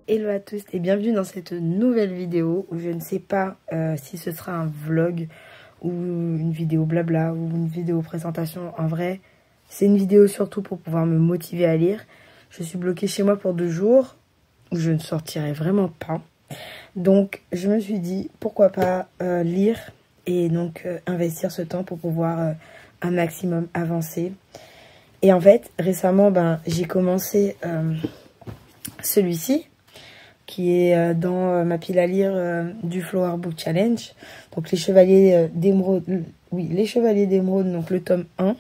Hello à tous et bienvenue dans cette nouvelle vidéo où je ne sais pas si ce sera un vlog ou une vidéo blabla ou une vidéo présentation. En vrai, c'est une vidéo surtout pour pouvoir me motiver à lire. Je suis bloquée chez moi pour 2 jours où je ne sortirai vraiment pas. Donc je me suis dit pourquoi pas lire et donc investir ce temps pour pouvoir un maximum avancer. Et en fait récemment j'ai commencé celui-ci qui est dans ma pile à lire du Flower Book Challenge. Donc les Chevaliers d'Émeraude, oui, les Chevaliers d'Émeraude, donc le tome 1.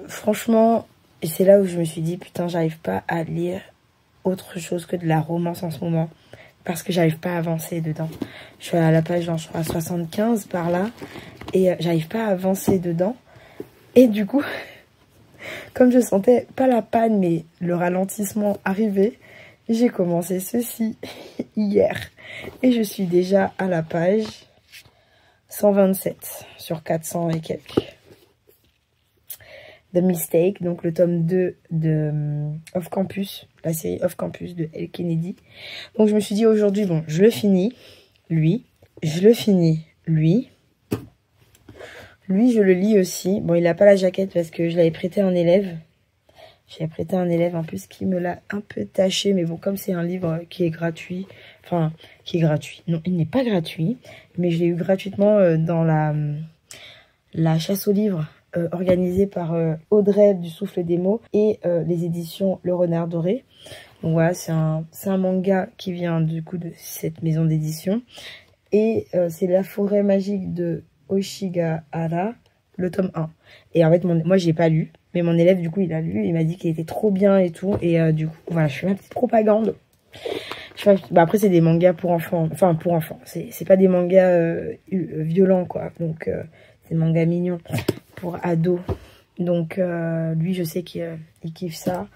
Franchement, c'est là où je me suis dit, putain, j'arrive pas à lire autre chose que de la romance en ce moment. Parce que j'arrive pas à avancer dedans. Je suis à la page, genre, je crois, à 75 par là. Et j'arrive pas à avancer dedans. Et du coup, comme je sentais pas la panne, mais le ralentissement arriver, j'ai commencé ceci hier et je suis déjà à la page 127 sur 400 et quelques. The Mistake, donc le tome 2 de Off Campus, la série Off Campus de Elle Kennedy. Donc je me suis dit aujourd'hui, bon, je le finis, lui, je le finis, lui, je le lis aussi. Bon, il n'a pas la jaquette parce que je l'avais prêté à un élève. J'ai prêté un élève en plus qui me l'a un peu taché. Mais bon, comme c'est un livre qui est gratuit. Enfin, qui est gratuit. Non, il n'est pas gratuit. Mais je l'ai eu gratuitement dans la chasse aux livres organisée par Audrey du Souffle des Mots. Et les éditions Le Renard Doré. Donc voilà, c'est un manga qui vient du coup de cette maison d'édition. Et c'est La Forêt Magique de Oshigahara, le tome 1. Et en fait, moi, j'ai pas lu. Mais mon élève, du coup, il a lu. Il m'a dit qu'il était trop bien et tout. Et du coup, voilà, je fais ma petite propagande. Après, c'est des mangas pour enfants. Enfin, pour enfants. C'est pas des mangas violents, quoi. Donc, c'est des mangas mignons pour ados. Donc, lui, je sais qu'il kiffe ça.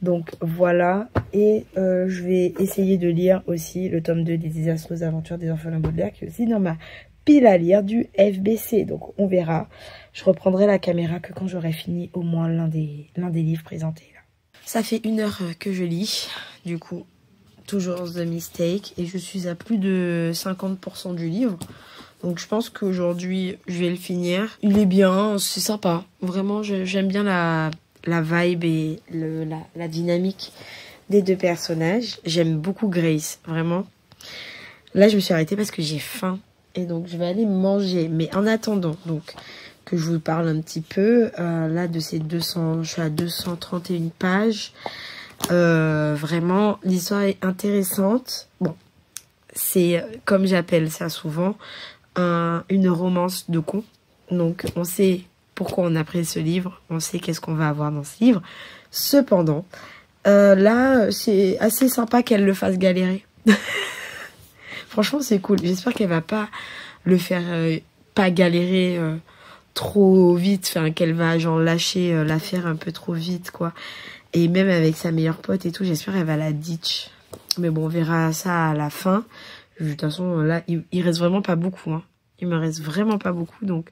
Donc, voilà. Et je vais essayer de lire aussi le tome 2 des désastreuses aventures des orphelins Baudelaire, qui est aussi dans ma pile à lire du FBC. Donc, on verra. Je reprendrai la caméra que quand j'aurai fini au moins l'un des livres présentés. Là. Ça fait 1 heure que je lis. Du coup, toujours The Mistake. Et je suis à plus de 50% du livre. Donc, je pense qu'aujourd'hui, je vais le finir. Il est bien, c'est sympa. Vraiment, j'aime bien la vibe et la dynamique des 2 personnages. J'aime beaucoup Grace, vraiment. Là, je me suis arrêtée parce que j'ai faim. Et donc, je vais aller manger. Mais en attendant, donc, que je vous parle un petit peu, là, de ces 200, je suis à 231 pages. Vraiment, l'histoire est intéressante. Bon, c'est, comme j'appelle ça souvent, une romance de con. Donc, on sait pourquoi on a pris ce livre. On sait qu'est-ce qu'on va avoir dans ce livre. Cependant, là, c'est assez sympa qu'elle le fasse galérer. Franchement, c'est cool. J'espère qu'elle va pas le faire pas galérer trop vite. Enfin, qu'elle va genre lâcher l'affaire un peu trop vite, quoi. Et même avec sa meilleure pote et tout, j'espère qu'elle va la ditch. Mais bon, on verra ça à la fin. De toute façon, là, il reste vraiment pas beaucoup. Hein. Il me reste vraiment pas beaucoup. Donc,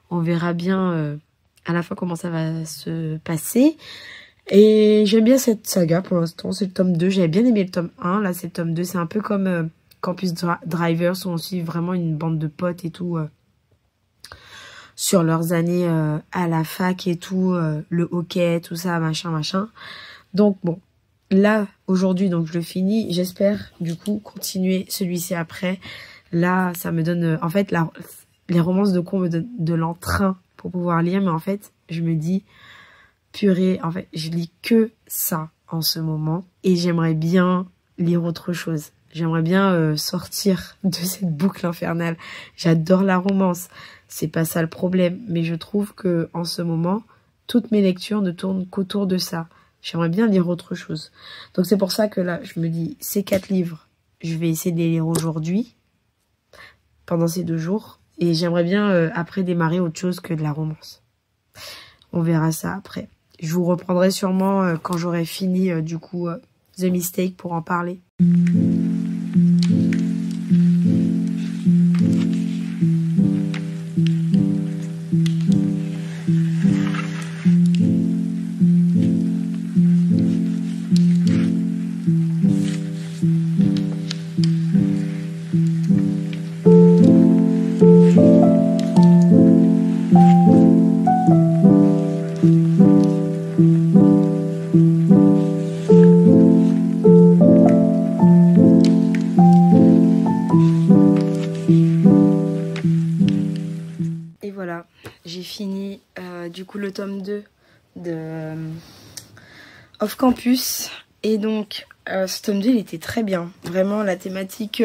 on verra bien à la fin comment ça va se passer. Et j'aime bien cette saga pour l'instant. C'est le tome 2. J'avais bien aimé le tome 1. Là, c'est le tome 2. C'est un peu comme Campus Drivers où on suit vraiment une bande de potes et tout sur leurs années à la fac et tout, le hockey, tout ça, machin. Donc bon, là, aujourd'hui, donc je le finis. J'espère, du coup, continuer celui-ci après. Là, ça me donne... en fait, les romances de con me donnent de l'entrain pour pouvoir lire. Mais en fait, je me dis, purée, en fait, je lis que ça en ce moment. Et j'aimerais bien lire autre chose. J'aimerais bien sortir de cette boucle infernale. J'adore la romance. C'est pas ça le problème. Mais je trouve que en ce moment, toutes mes lectures ne tournent qu'autour de ça. J'aimerais bien lire autre chose. Donc c'est pour ça que là, je me dis, ces 4 livres, je vais essayer de les lire aujourd'hui, pendant ces 2 jours. Et j'aimerais bien après démarrer autre chose que de la romance. On verra ça après. Je vous reprendrai sûrement quand j'aurai fini du coup The Mistake pour en parler. coup le tome 2 de Off Campus. Et donc ce tome 2 il était très bien. Vraiment la thématique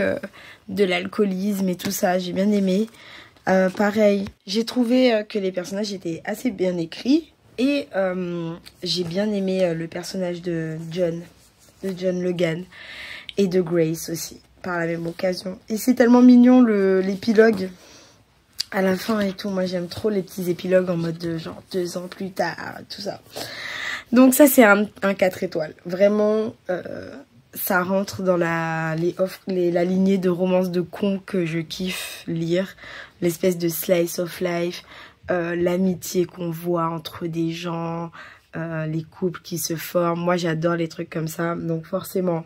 de l'alcoolisme et tout ça, j'ai bien aimé. Pareil, j'ai trouvé que les personnages étaient assez bien écrits. Et j'ai bien aimé le personnage de John Logan. Et de Grace aussi, par la même occasion. Et c'est tellement mignon l'épilogue à la fin et tout. Moi j'aime trop les petits épilogues en mode de genre 2 ans plus tard, tout ça. Donc ça c'est un 4 étoiles. Vraiment, ça rentre dans la lignée de romances de cons que je kiffe lire. L'espèce de slice of life, l'amitié qu'on voit entre des gens, les couples qui se forment. Moi j'adore les trucs comme ça. Donc forcément,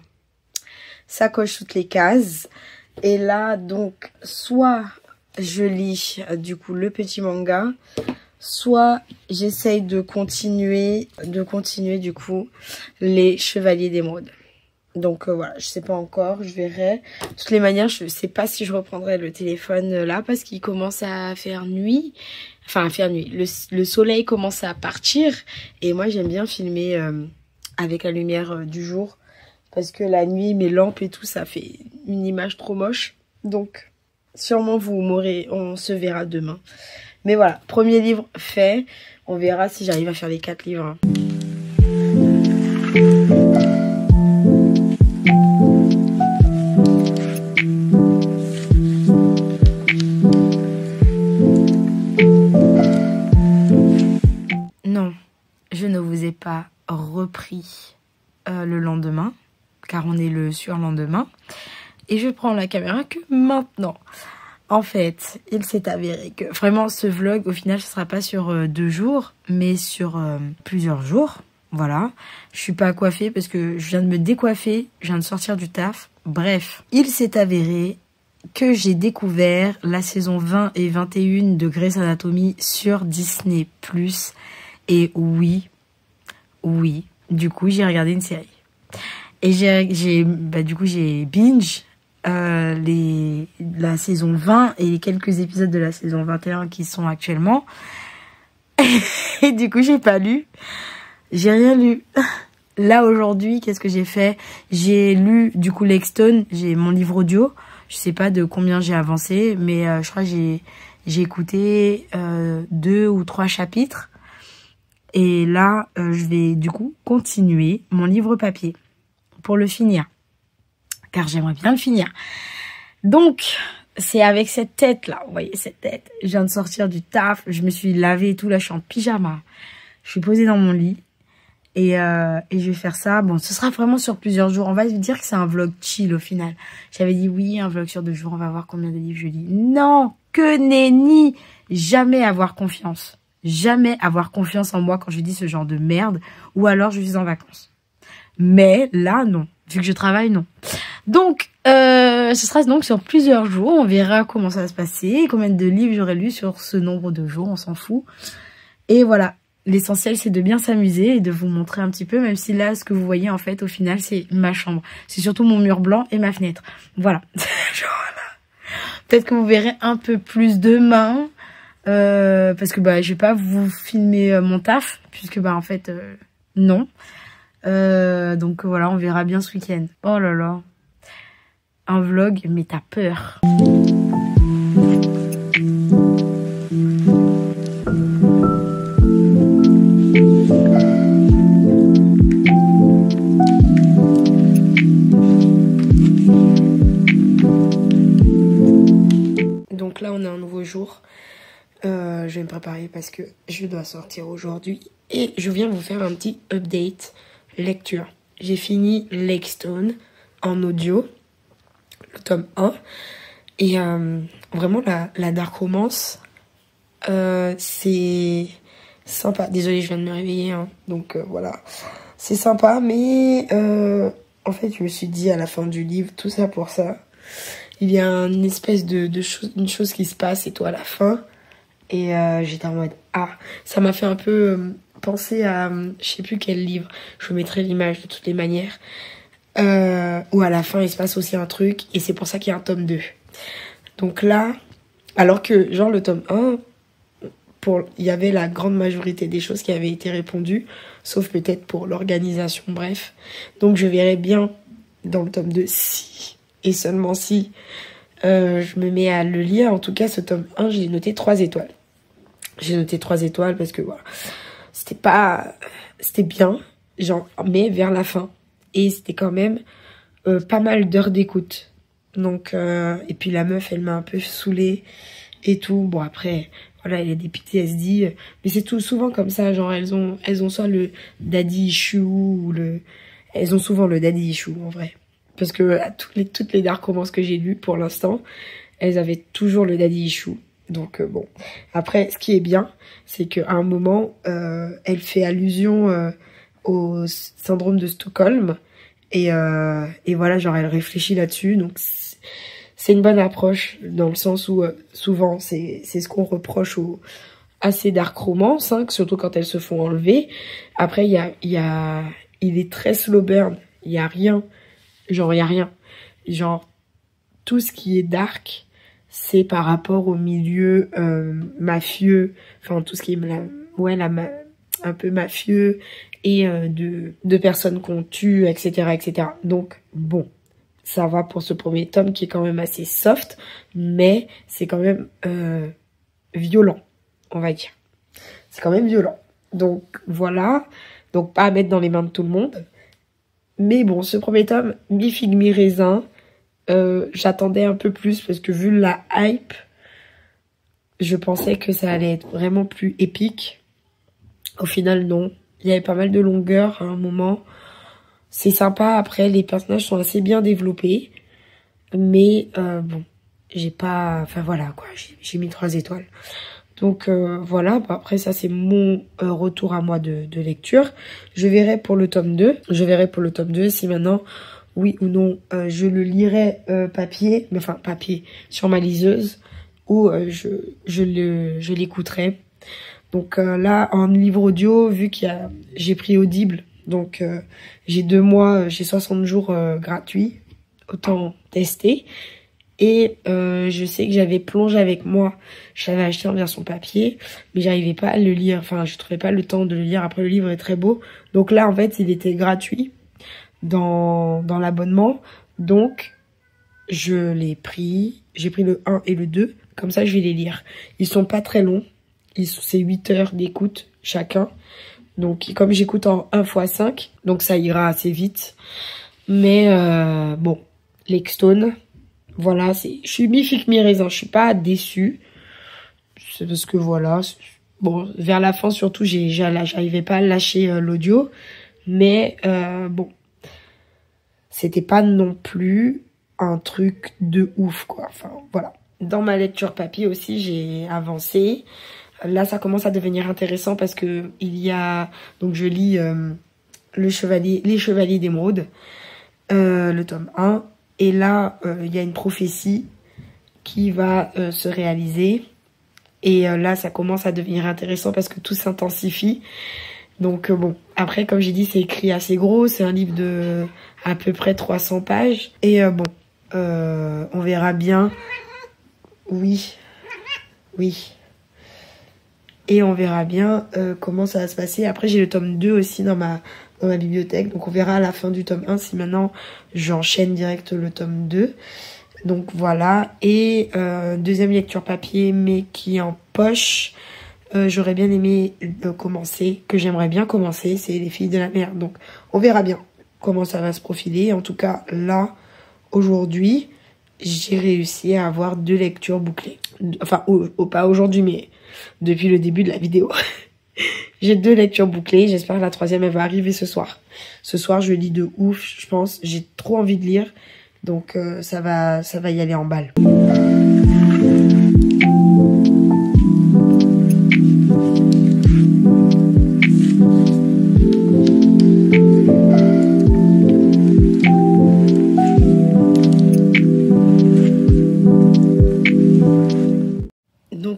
ça coche toutes les cases. Et là donc, soit je lis du coup le petit manga, soit j'essaye de continuer du coup les Chevaliers d'Émeraude. Donc voilà, je sais pas encore, je verrai. De toutes les manières, je sais pas si je reprendrai le téléphone là parce qu'il commence à faire nuit. Enfin, à faire nuit. Le soleil commence à partir et moi j'aime bien filmer avec la lumière du jour parce que la nuit, mes lampes et tout, ça fait une image trop moche. Donc sûrement on se verra demain. Mais voilà, premier livre fait. On verra si j'arrive à faire les 4 livres. Hein. Non, je ne vous ai pas repris le lendemain, car on est le surlendemain. Et je prends la caméra que maintenant. En fait, il s'est avéré que vraiment ce vlog, au final, ce sera pas sur 2 jours, mais sur plusieurs jours. Voilà. Je suis pas coiffée parce que je viens de me décoiffer, je viens de sortir du taf. Bref, il s'est avéré que j'ai découvert la saison 20 et 21 de Grey's Anatomy sur Disney+. Et oui, du coup, j'ai regardé une série. Et j'ai binge la saison 20 et les quelques épisodes de la saison 21 qui sont actuellement. Et du coup, j'ai pas lu. J'ai rien lu. Là, aujourd'hui, qu'est-ce que j'ai fait? J'ai lu, du coup, Lexstone. J'ai mon livre audio. Je sais pas de combien j'ai avancé, mais je crois que j'ai écouté 2 ou 3 chapitres. Et là, je vais, du coup, continuer mon livre papier pour le finir. Car j'aimerais bien le finir. Donc, c'est avec cette tête-là, vous voyez cette tête. Je viens de sortir du taf, je me suis lavée et tout, là je suis en pyjama. Je suis posée dans mon lit et je vais faire ça. Bon, ce sera vraiment sur plusieurs jours. On va dire que c'est un vlog chill au final. J'avais dit oui, un vlog sur 2 jours, on va voir combien de livres je lis. Non, que nenni. Jamais avoir confiance. Jamais avoir confiance en moi quand je dis ce genre de merde. Ou alors je suis en vacances. Mais là, non. Vu que je travaille, non. Donc, ce sera donc sur plusieurs jours. On verra comment ça va se passer, combien de livres j'aurai lu sur ce nombre de jours, on s'en fout. Et voilà, l'essentiel c'est de bien s'amuser et de vous montrer un petit peu, même si là, ce que vous voyez en fait, au final, c'est ma chambre. C'est surtout mon mur blanc et ma fenêtre. Voilà. Peut-être que vous verrez un peu plus demain, parce que bah je vais pas vous filmer mon taf, puisque bah en fait, non. Donc voilà, on verra bien ce week-end. Oh là là. Un vlog, mais t'as peur. Donc là, on a un nouveau jour. Je vais me préparer parce que je dois sortir aujourd'hui. Et je viens vous faire un petit update lecture. J'ai fini Lexstone en audio. Le tome 1 et vraiment la dark romance c'est sympa. Désolée, je viens de me réveiller hein. Donc voilà, c'est sympa mais en fait je me suis dit à la fin du livre, tout ça pour ça, il y a une espèce une chose qui se passe et tout à la fin et j'étais en mode ça m'a fait un peu penser à je sais plus quel livre, je vous mettrai l'image de toutes les manières. Où à la fin il se passe aussi un truc et c'est pour ça qu'il y a un tome 2. Donc là, alors que genre le tome 1, il y avait la grande majorité des choses qui avaient été répondues, sauf peut-être pour l'organisation, bref. Donc je verrai bien dans le tome 2 si, et seulement si, je me mets à le lire. En tout cas, ce tome 1, j'ai noté 3 étoiles. J'ai noté 3 étoiles parce que voilà, c'était bien, genre, mais vers la fin. Et c'était quand même pas mal d'heures d'écoute. Donc, et puis la meuf, elle m'a un peu saoulée et tout. Bon, après, voilà, il y a des PTSD, mais c'est tout souvent comme ça. Genre, elles ont soit le daddy issue ou elles ont souvent le daddy issue en vrai. Parce que à toutes les dark romances que j'ai lues pour l'instant, elles avaient toujours le daddy issue. Donc bon. Après, ce qui est bien, c'est qu'à un moment, elle fait allusion au syndrome de Stockholm. Et voilà, genre, elle réfléchit là-dessus. Donc, c'est une bonne approche dans le sens où souvent, c'est ce qu'on reproche à ces dark romances, hein, surtout quand elles se font enlever. Après, il est très slow burn. Il y a rien. Genre, il y a rien. Genre, tout ce qui est dark, c'est par rapport au milieu mafieux, enfin tout ce qui est un peu mafieux et de personnes qu'on tue, etc., etc. Donc bon, ça va pour ce premier tome qui est quand même assez soft, mais c'est quand même violent, on va dire. C'est quand même violent. Donc voilà, donc pas à mettre dans les mains de tout le monde. Mais bon, ce premier tome, mi-figue, mi-raisin. J'attendais un peu plus parce que vu la hype, je pensais que ça allait être vraiment plus épique. Au final, non. Il y avait pas mal de longueur à un moment. C'est sympa. Après, les personnages sont assez bien développés. Mais bon, j'ai pas... Enfin voilà, quoi. J'ai mis 3 étoiles. Donc voilà. Bah, après, ça, c'est mon retour à moi de lecture. Je verrai pour le tome 2. Je verrai pour le tome 2 si maintenant... oui ou non, je le lirai papier sur ma liseuse, ou je l'écouterai. Donc là, en livre audio, vu j'ai pris Audible, donc j'ai 2 mois, j'ai 60 jours gratuits, autant tester. Et je sais que j'avais Plonge avec moi, je l'avais acheté en version papier, mais j'arrivais pas à le lire, enfin je trouvais pas le temps de le lire. Après, le livre est très beau, donc là en fait il était gratuit dans l'abonnement, donc je l'ai pris, j'ai pris le 1 et le 2, comme ça je vais les lire. Ils sont pas très longs, c'est 8 heures d'écoute chacun, donc comme j'écoute en 1x5, donc ça ira assez vite. Mais bon, Lexstone, voilà, je suis mi-figue mi-raisin, je suis pas déçue, c'est parce que voilà, bon, vers la fin surtout, j'arrivais pas à lâcher l'audio, mais bon, c'était pas non plus un truc de ouf, quoi. Enfin, voilà. Dans ma lecture papier aussi, j'ai avancé. Là, ça commence à devenir intéressant parce que donc je lis Les Chevaliers d'Émeraude, le tome 1. Et là, il y a une prophétie qui va se réaliser. Et là, ça commence à devenir intéressant parce que tout s'intensifie. Donc bon, après, comme j'ai dit, c'est écrit assez gros. C'est un livre de à peu près 300 pages. Et bon, on verra bien. Oui. Et on verra bien comment ça va se passer. Après, j'ai le tome 2 aussi dans ma bibliothèque. Donc on verra à la fin du tome 1 si maintenant j'enchaîne direct le tome 2. Donc voilà. Et deuxième lecture papier, mais qui est en poche. J'aurais bien aimé commencer, que j'aimerais bien commencer, c'est Les Filles de la Mer. Donc, on verra bien comment ça va se profiler. En tout cas, là, aujourd'hui, j'ai réussi à avoir 2 lectures bouclées. Enfin, pas aujourd'hui, mais depuis le début de la vidéo. J'ai 2 lectures bouclées. J'espère que la 3e, elle va arriver ce soir. Ce soir, je lis de ouf, je pense. J'ai trop envie de lire. Donc, ça va y aller en balle.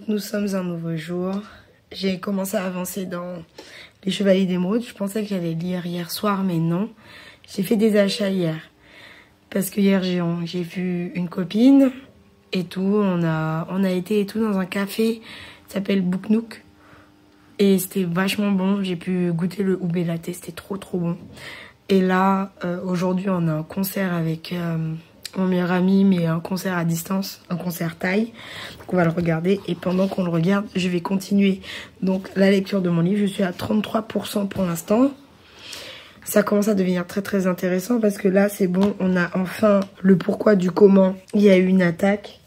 Nous sommes un nouveau jour. J'ai commencé à avancer dans Les Chevaliers d'Émeraude. Je pensais que j'allais lire hier soir, mais non. J'ai fait des achats hier. Parce que hier, j'ai vu une copine et tout. On a été et tout dans un café qui s'appelle Book Nook. Et c'était vachement bon. J'ai pu goûter le ube latte, c'était trop bon. Et là, aujourd'hui, on a un concert avec mon meilleur ami, mais un concert à distance, un concert thaï. Donc on va le regarder et pendant qu'on le regarde, je vais continuer donc la lecture de mon livre. Je suis à 33% pour l'instant. Ça commence à devenir très intéressant parce que là, c'est bon, on a enfin le pourquoi du comment. Il y a eu une attaque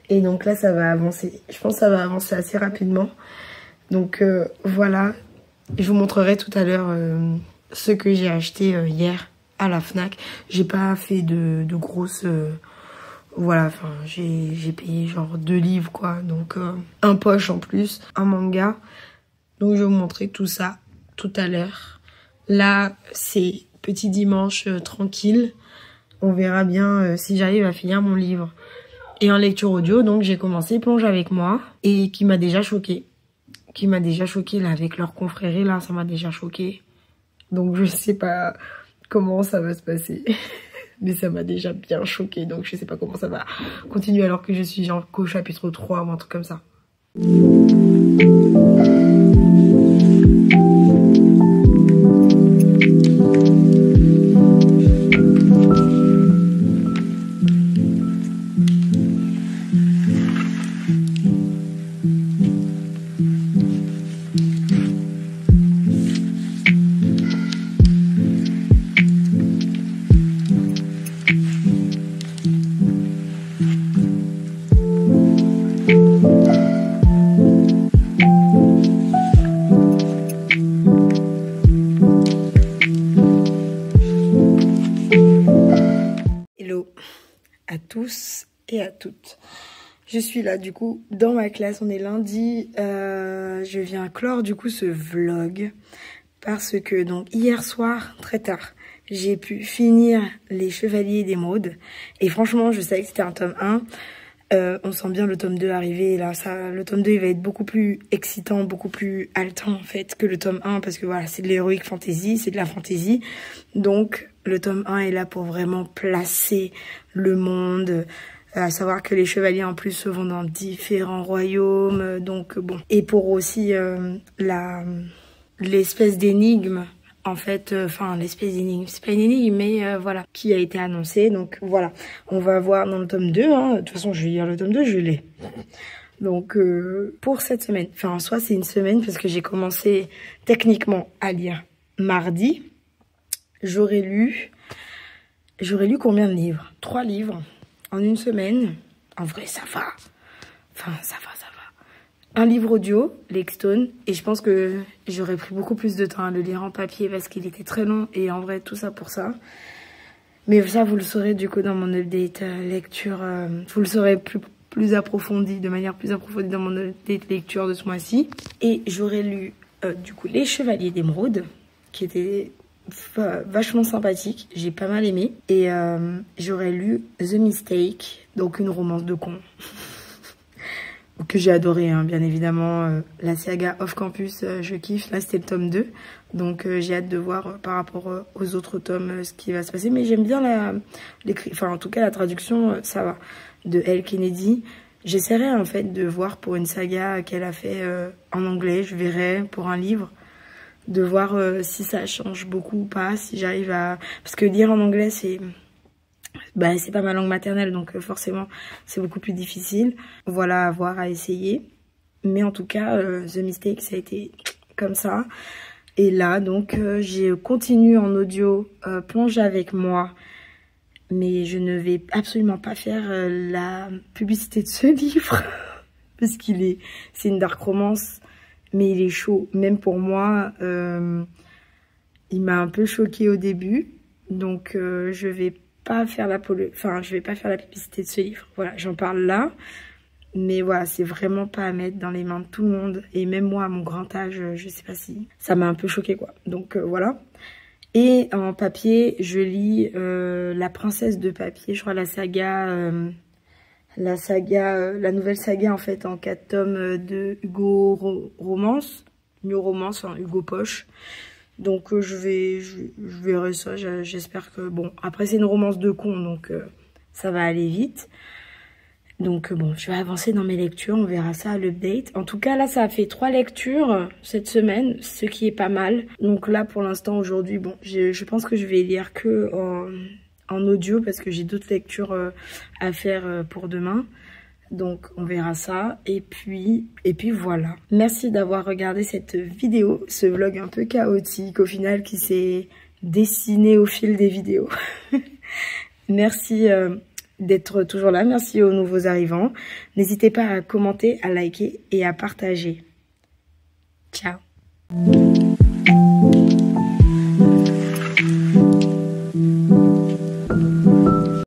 et donc là, ça va avancer. Je pense que ça va avancer assez rapidement. Donc voilà, je vous montrerai tout à l'heure ce que j'ai acheté hier à la Fnac. J'ai pas fait de grosses... voilà, enfin, j'ai payé genre 2 livres quoi, donc un poche en plus, un manga. Donc je vais vous montrer tout ça tout à l'heure. Là, c'est petit dimanche tranquille. On verra bien si j'arrive à finir mon livre. Et en lecture audio, donc j'ai commencé Plonge avec moi et qui m'a déjà choquée. Qui m'a déjà choquée là avec leur confrérie, là, ça m'a déjà choquée. Donc je sais pas comment ça va se passer. Mais ça m'a déjà bien choquée, donc je sais pas comment ça va continuer alors que je suis genre qu'au chapitre 3 ou un truc comme ça. Hello à tous et à toutes. Je suis là du coup dans ma classe, on est lundi. Je viens clore du coup ce vlog parce que donc hier soir très tard j'ai pu finir les Chevaliers d'Émeraude et franchement je savais que c'était un tome 1. On sent bien le tome 2 arriver là, le tome 2 il va être beaucoup plus excitant, beaucoup plus haletant en fait que le tome 1 parce que voilà c'est de l'héroïque fantasy, c'est de la fantasy. Donc le tome 1 est là pour vraiment placer le monde, à savoir que les chevaliers en plus se vont dans différents royaumes, donc bon. Et pour aussi l'espèce d'énigme, en fait, enfin l'espèce d'énigme, c'est pas une énigme, mais voilà, qui a été annoncée. Donc voilà, on va voir dans le tome 2, hein. De toute façon je vais lire le tome 2, je l'ai. Donc pour cette semaine, enfin en soi c'est une semaine parce que j'ai commencé techniquement à lire mardi. J'aurais lu combien de livres? 3 livres en une semaine. En vrai, ça va. Enfin, ça va. Un livre audio, Lexstone. Et je pense que j'aurais pris beaucoup plus de temps à le lire en papier parce qu'il était très long. Et en vrai, tout ça pour ça. Mais ça, vous le saurez du coup dans mon update lecture. Vous le saurez plus approfondi, de manière plus approfondie dans mon update lecture de ce mois-ci. Et j'aurais lu du coup Les Chevaliers d'Émeraude, qui était vachement sympathique, j'ai pas mal aimé. Et j'aurais lu The Mistake, donc une romance de con que j'ai adoré, hein, bien évidemment. La saga Off Campus, je kiffe. Là c'était le tome 2, donc j'ai hâte de voir par rapport aux autres tomes ce qui va se passer. Mais j'aime bien enfin en tout cas la traduction, ça va, de Elle Kennedy. J'essaierai en fait de voir pour une saga qu'elle a fait en anglais, je verrai pour un livre, de voir si ça change beaucoup ou pas, si j'arrive à... Parce que lire en anglais, c'est pas ma langue maternelle, donc forcément, c'est beaucoup plus difficile. Voilà, à voir, à essayer. Mais en tout cas, The Mistake, ça a été comme ça. Et là, donc, j'ai continué en audio Plonge avec moi. Mais je ne vais absolument pas faire la publicité de ce livre. Parce c'est une dark romance. Mais il est chaud, même pour moi. Il m'a un peu choquée au début, donc je vais pas faire la publicité de ce livre. Voilà, j'en parle là, mais voilà, c'est vraiment pas à mettre dans les mains de tout le monde. Et même moi, à mon grand âge, je sais pas si ça m'a un peu choquée quoi. Donc voilà. Et en papier, je lis La Princesse de Papier, je crois la nouvelle saga en fait en 4 tomes de Hugo Romance, New Romance, hein, Hugo Poche. Donc je verrai ça, j'espère que... Bon, après c'est une romance de con, donc ça va aller vite. Donc bon, je vais avancer dans mes lectures, on verra ça à l'update. En tout cas, là, ça a fait 3 lectures cette semaine, ce qui est pas mal. Donc là, pour l'instant, aujourd'hui, bon, je pense que je vais lire que en audio parce que j'ai d'autres lectures à faire pour demain. Donc on verra ça et puis voilà. Merci d'avoir regardé cette vidéo, ce vlog un peu chaotique au final qui s'est dessiné au fil des vidéos. Merci d'être toujours là, merci aux nouveaux arrivants. N'hésitez pas à commenter, à liker et à partager. Ciao.